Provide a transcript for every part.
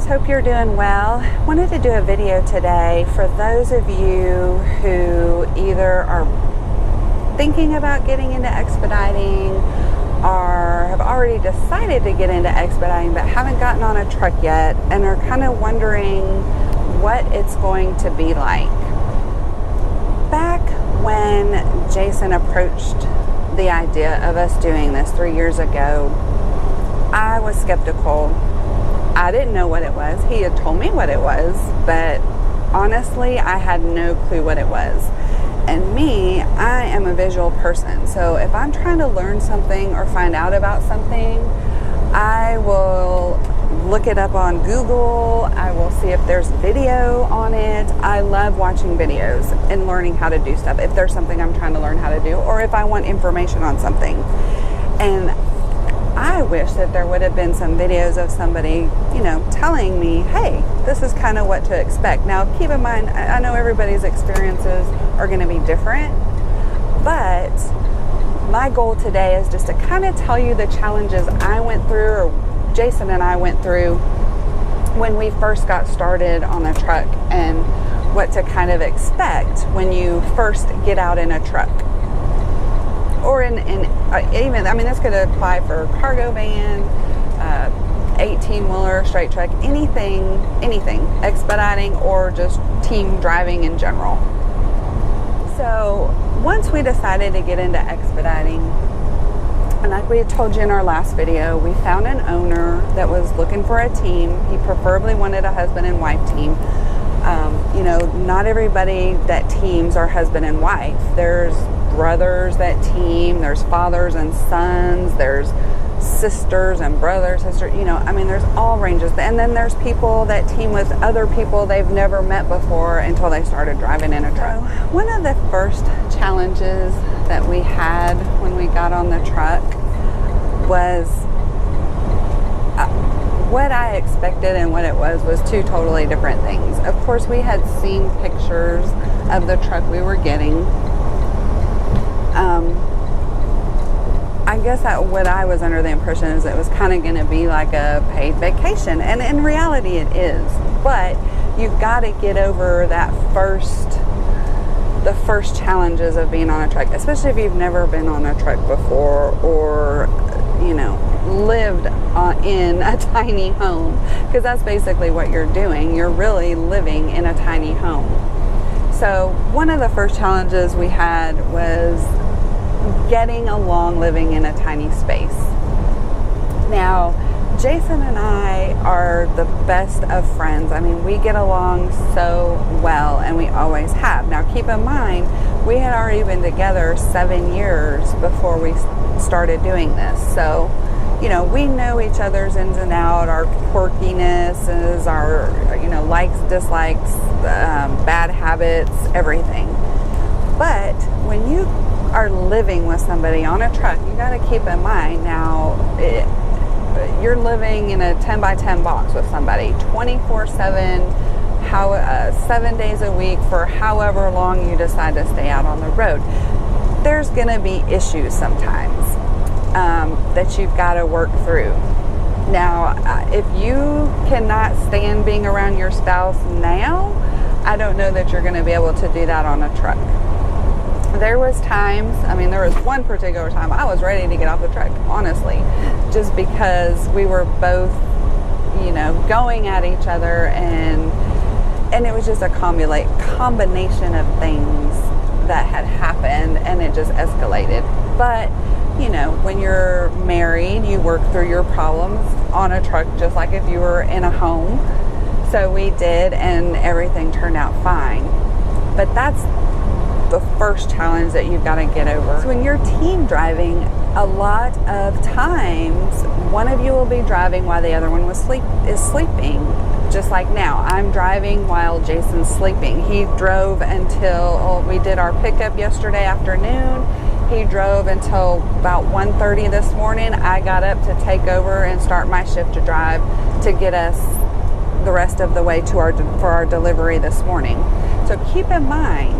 hope you're doing well. Wanted to do a video today for those of you who either are thinking about getting into expediting or have already decided to get into expediting but haven't gotten on a truck yet and are kind of wondering what it's going to be like. Back when Jason approached the idea of us doing this 3 years ago, I was skeptical. I didn't know what it was. He had told me what it was, but honestly, I had no clue what it was. And me, I am a visual person. So if I'm trying to learn something or find out about something, I will look it up on Google. I will see if there's video on it. I love watching videos and learning how to do stuff if there's something I'm trying to learn how to do, or if I want information on something. And I wish that there would have been some videos of somebody, telling me, hey, this is kind of what to expect. Now, keep in mind, I know everybody's experiences are going to be different, but my goal today is just to kind of tell you the challenges I went through, or Jason and I went through when we first got started on a truck, and what to kind of expect when you first get out in a truck. Or this could apply for cargo van, 18-wheeler, straight truck, anything, expediting, or just team driving in general. So once we decided to get into expediting, and like we had told you in our last video, we found an owner that was looking for a team. He preferably wanted a husband and wife team. Not everybody that teams are husband and wife. There's brothers that team, there's fathers and sons, there's sisters and brothers, sisters, there's all ranges. And then there's people that team with other people they've never met before until they started driving in a truck. So one of the first challenges that we had when we got on the truck was what I expected and what it was two totally different things. Of course, we had seen pictures of the truck we were getting. I guess what I was under the impression is it was kind of going to be like a paid vacation, and in reality it is. But you've got to get over the first challenges of being on a truck, especially if you've never been on a truck before, or lived in a tiny home, because that's basically what you're doing. You're really living in a tiny home. So one of the first challenges we had was getting along living in a tiny space. Now, Jason and I are the best of friends. We get along so well, and we always have. Now, keep in mind, we had already been together 7 years before we started doing this. So, we know each other's ins and outs, our quirkinesses, our, likes, dislikes, bad habits, everything. But when you are living with somebody on a truck, you got to keep in mind now, you're living in a 10 by 10 box with somebody 24/7, 7 days a week for however long you decide to stay out on the road. There's going to be issues sometimes that you've got to work through. Now, if you cannot stand being around your spouse now, I don't know that you're going to be able to do that on a truck. There was times, there was one particular time I was ready to get off the truck, honestly, just because we were both, going at each other, and it was just a combination of things that had happened, and it just escalated. But, when you're married, you work through your problems on a truck just like if you were in a home. So we did, and everything turned out fine. But that's the first challenge that you've got to get over. So when you're team driving, a lot of times one of you will be driving while the other one is sleeping. Just like now, I'm driving while Jason's sleeping. He drove until we did our pickup yesterday afternoon. He drove until about 1:30 this morning. I got up to take over and start my shift to drive to get us the rest of the way to for our delivery this morning. So keep in mind,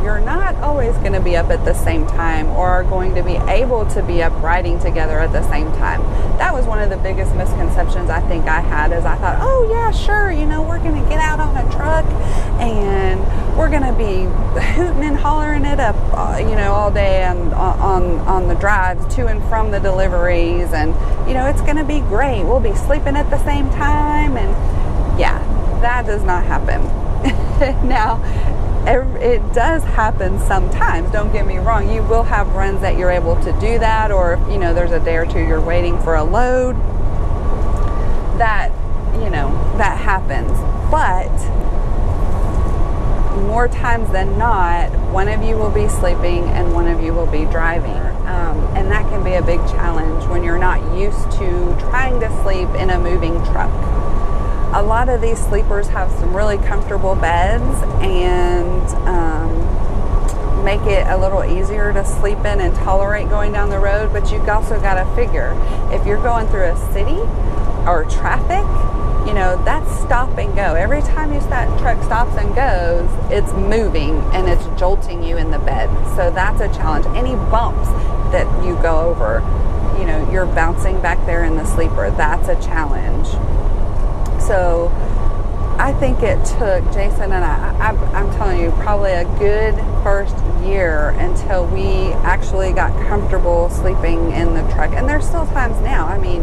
you're not always going to be up at the same time or are going to be able to be up riding together at the same time. That was one of the biggest misconceptions I think I had, is I thought, oh yeah, sure, you know, we're going to get out on a truck and we're going to be hooting and hollering it up, you know, all day and on the drives to and from the deliveries, and you know, it's going to be great. We'll be sleeping at the same time, and yeah, that does not happen. Now, it does happen sometimes, don't get me wrong. You will have runs that you're able to do that, or if, you know, there's a day or two you're waiting for a load, that, you know, that happens. But more times than not, one of you will be sleeping and one of you will be driving. And that can be a big challenge when you're not used to trying to sleep in a moving truck. A lot of these sleepers have some really comfortable beds and make it a little easier to sleep in and tolerate going down the road, but you've also got to figure, if you're going through a city or traffic, you know, that's stop and go. Every time that truck stops and goes, it's moving and it's jolting you in the bed. So that's a challenge. Any bumps that you go over, you know, you're bouncing back there in the sleeper. That's a challenge. So I think it took Jason and I'm telling you, probably a good first year until we actually got comfortable sleeping in the truck. And there's still times now, I mean,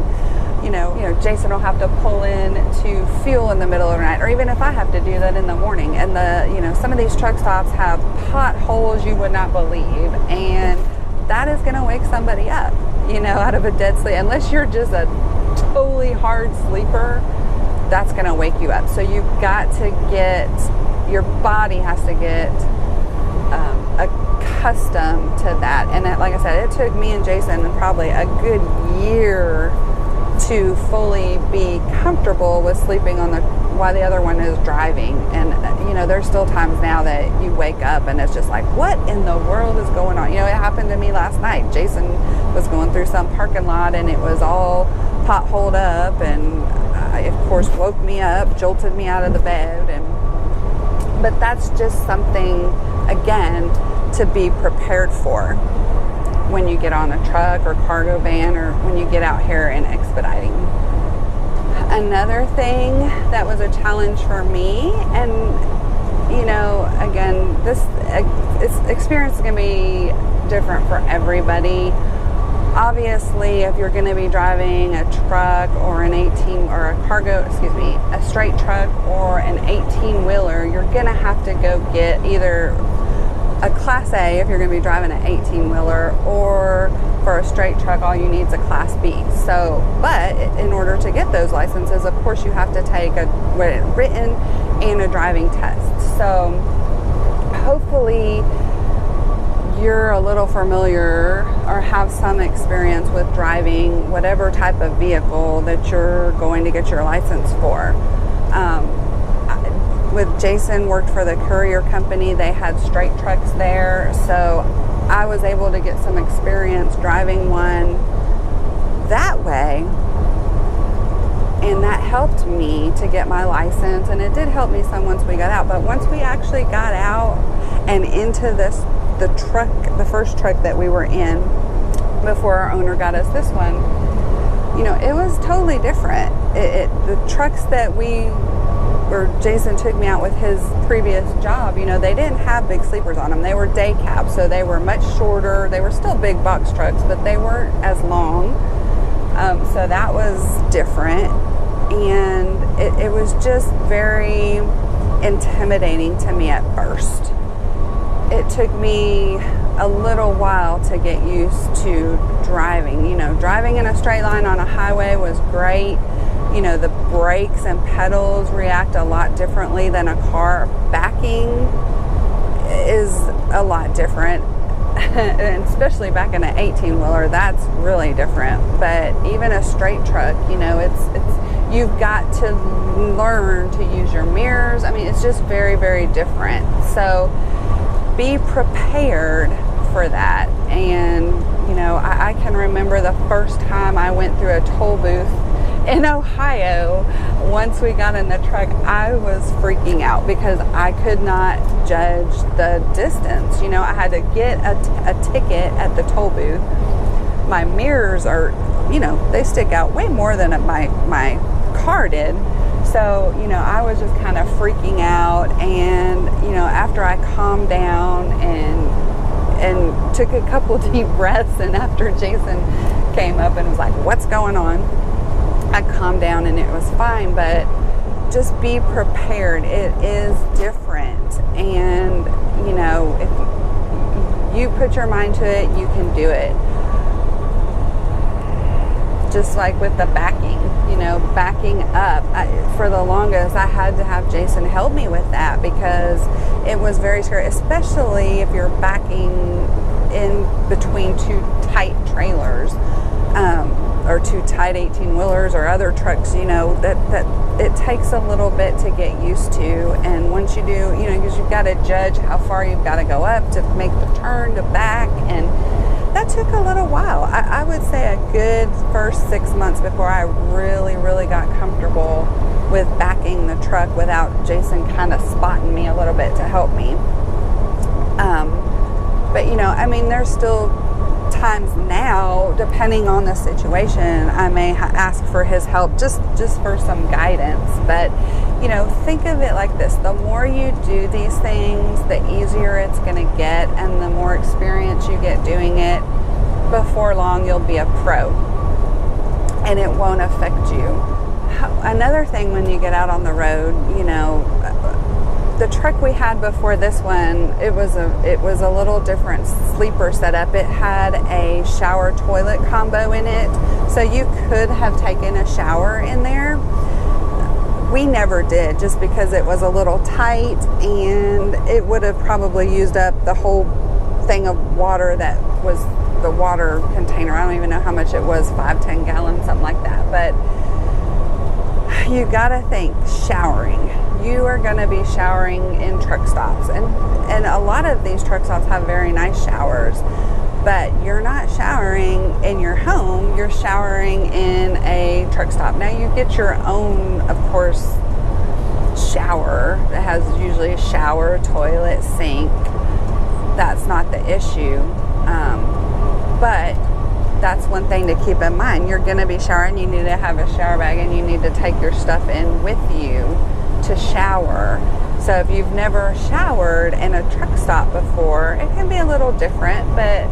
you know, Jason will have to pull in to fuel in the middle of the night, or even if I have to do that in the morning. And you know, some of these truck stops have potholes you would not believe, and that is going to wake somebody up, you know, out of a dead sleep. Unless you're just a totally hard sleeper, that's going to wake you up. So you've got to your body has to get accustomed to that. And like I said, it took me and Jason probably a good year to fully be comfortable with sleeping while the other one is driving. And you know, there's still times now that you wake up and it's just like, what in the world is going on? You know, it happened to me last night. Jason was going through some parking lot and it was all potholed up, and of course woke me up, jolted me out of the bed. But that's just something, again, to be prepared for when you get on a truck or cargo van, or when you get out here in expediting. Another thing that was a challenge for me, and you know, again, this experience is going to be different for everybody. Obviously, if you're going to be driving a truck or a straight truck or an 18-wheeler, you're going to have to go get either a Class A if you're going to be driving an 18-wheeler, or for a straight truck, all you need is a Class B. So, but in order to get those licenses, of course, you have to take a written and a driving test. So, hopefully, you're a little familiar or have some experience with driving whatever type of vehicle that you're going to get your license for. With Jason, worked for the courier company. They had straight trucks there, so I was able to get some experience driving one that way, and that helped me to get my license, and it did help me some once we got out. But once we actually got out and into the first truck that we were in before our owner got us this one, you know, it was totally different. The trucks that Jason took me out with his previous job, you know, they didn't have big sleepers on them. They were day cabs, so they were much shorter. They were still big box trucks, but they weren't as long. So that was different. And it was just very intimidating to me at first. It took me a little while to get used to driving. You know, driving in a straight line on a highway was great. You know, the brakes and pedals react a lot differently than a car. Backing is a lot different, and especially back in an 18-wheeler, that's really different. But even a straight truck, you know, you've got to learn to use your mirrors. I mean, it's just very, very different. So be prepared for that. And you know, I can remember the first time I went through a toll booth in Ohio, once we got in the truck, I was freaking out because I could not judge the distance. You know, I had to get a ticket at the toll booth. My mirrors are, you know, they stick out way more than my car did. So, you know, I was just kind of freaking out. And, you know, after I calmed down and took a couple deep breaths, and after Jason came up and was like, what's going on? I calmed down and it was fine, but just be prepared. It is different. And, you know, if you put your mind to it, you can do it. Just like with the backing, you know, backing up. For the longest, I had to have Jason help me with that because it was very scary, especially if you're backing in between two tight trailers, or two tight 18-wheelers or other trucks, you know, that it takes a little bit to get used to. And once you do, you know, because you've got to judge how far you've got to go up to make the turn to back, and that took a little while. I would say a good first 6 months before I really got comfortable with backing the truck without Jason kind of spotting me a little bit to help me. But, you know, I mean, there's still times now, depending on the situation, I may ask for his help just for some guidance. But, you know, think of it like this. The more you do these things, the easier it's going to get, and the more experience you get doing it, before long you'll be a pro and it won't affect you. Another thing, when you get out on the road, you know, the truck we had before this one, it was a little different sleeper setup. It had a shower toilet combo in it, so you could have taken a shower in there. We never did, just because it was a little tight and it would have probably used up the whole thing of water that was the water container. I don't even know how much it was, 5-10 gallons, something like that. But you gotta think, showering. You are gonna be showering in truck stops, and a lot of these truck stops have very nice showers, but you're not showering in your home, you're showering in a truck stop. Now you get your own, of course, shower that has usually a shower, toilet, sink. That's not the issue, but that's one thing to keep in mind. You're going to be showering, you need to have a shower bag, and you need to take your stuff in with you to shower. So if you've never showered in a truck stop before, it can be a little different, but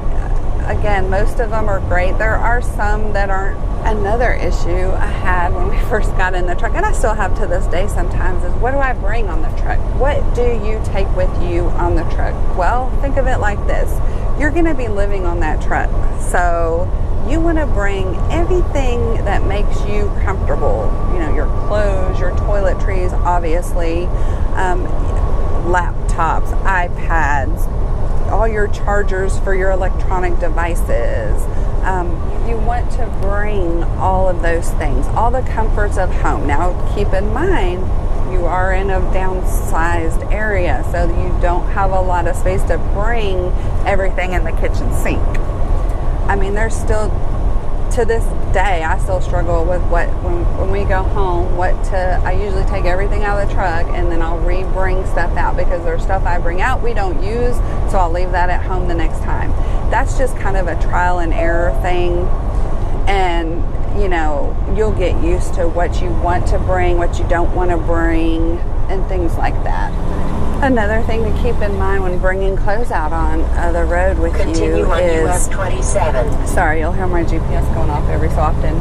again, most of them are great. There are some that aren't. Another issue I had when we first got in the truck, and I still have to this day sometimes, is what do I bring on the truck? What do you take with you on the truck? Well, think of it like this. You're going to be living on that truck, so you want to bring everything that makes you comfortable. You know, your clothes, your toiletries, obviously, laptops, iPads, all your chargers for your electronic devices. You want to bring all of those things, all the comforts of home. Now, keep in mind, you are in a downsized area, so you don't have a lot of space to bring everything in the kitchen sink. I mean, there's still, to this day, I still struggle with when we go home, I usually take everything out of the truck and then I'll re-bring stuff out, because there's stuff I bring out we don't use, so I'll leave that at home the next time. That's just kind of a trial and error thing, and you know, you'll get used to what you want to bring, what you don't want to bring, and things like that. Another thing to keep in mind when bringing clothes out on the road with you is, US 27. Sorry, you'll hear my GPS going off every so often,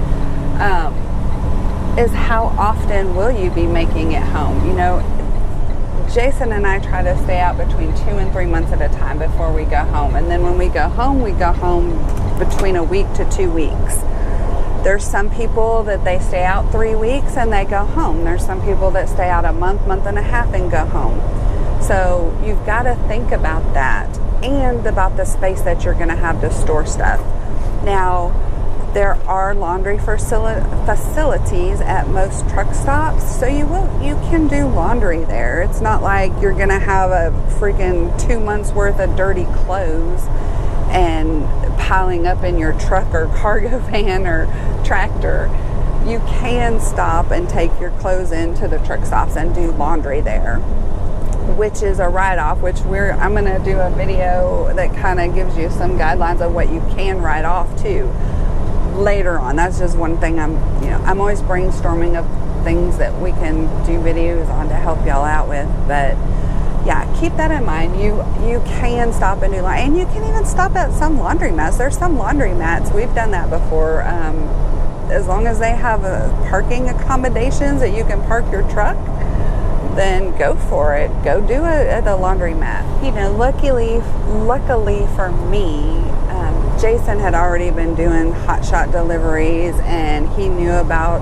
is how often will you be making it home? You know, Jason and I try to stay out between 2 and 3 months at a time before we go home. And then when we go home between a week to 2 weeks. There's some people that they stay out 3 weeks and they go home. There's some people that stay out a month and a half and go home. So you've got to think about that, and about the space that you're going to have to store stuff. Now, there are laundry facilities at most truck stops, so you can do laundry there. It's not like you're going to have a freaking 2 months worth of dirty clothes and piling up in your truck or cargo van or tractor. you can stop and take your clothes into the truck stops and do laundry there, which is a write-off, which I'm going to do a video that kind of gives you some guidelines of what you can write off too later on. That's just one thing I'm always brainstorming of things that we can do videos on to help y'all out with. But yeah, keep that in mind. You can stop and do laundry, and you can even stop at some laundromats. There's some laundromats, we've done that before, as long as they have parking accommodations that you can park your truck, then go for it. Go do it at the laundromat. You know, luckily for me, Jason had already been doing hot shot deliveries, and he knew about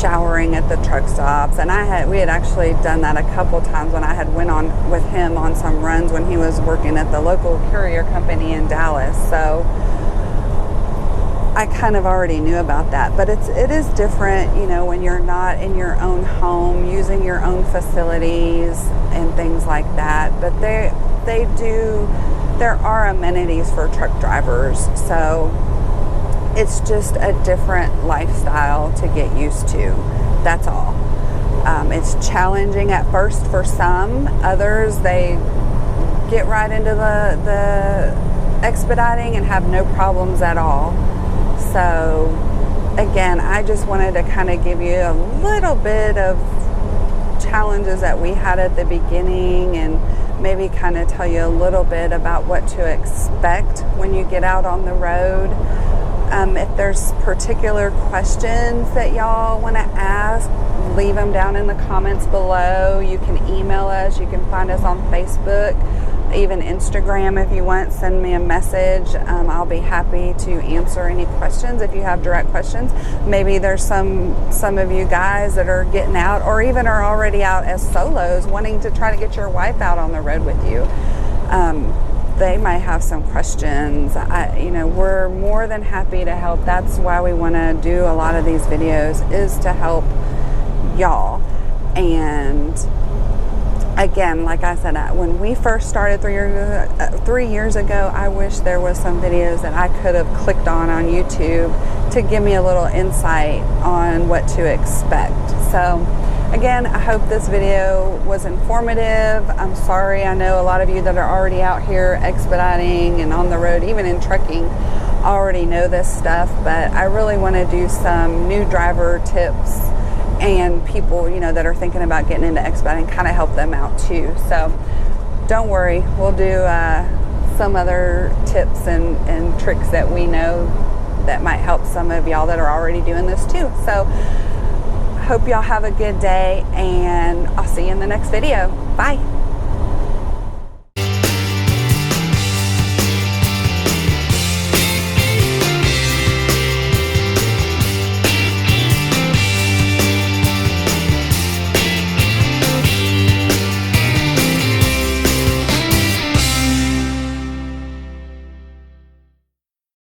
showering at the truck stops, and we had actually done that a couple times when I had went on with him on some runs when he was working at the local courier company in Dallas. So I kind of already knew about that, but it is different, you know, when you're not in your own home, using your own facilities and things like that. But there are amenities for truck drivers, so it's just a different lifestyle to get used to. That's all. It's challenging at first for some. Others, they get right into the expediting and have no problems at all. So again, I just wanted to kind of give you a little bit of challenges that we had at the beginning, and maybe kind of tell you a little bit about what to expect when you get out on the road. If there's particular questions that y'all want to ask, leave them down in the comments below. You can email us. You can find us on Facebook, even Instagram if you want. Send me a message. I'll be happy to answer any questions if you have direct questions. Maybe there's some of you guys that are getting out, or even are already out as solos, wanting to try to get your wife out on the road with you. They might have some questions. We're more than happy to help. That's why we want to do a lot of these videos, is to help y'all. And again, like I said, when we first started 3 years ago, I wish there was some videos that I could have clicked on YouTube to give me a little insight on what to expect. So again, I hope this video was informative. I'm sorry, I know a lot of you that are already out here expediting and on the road, even in trucking, already know this stuff, but I really want to do some new driver tips and people, that are thinking about getting into expediting, kind of help them out too. So don't worry, we'll do some other tips and tricks that we know that might help some of y'all that are already doing this too. So hope y'all have a good day, and I'll see you in the next video. Bye.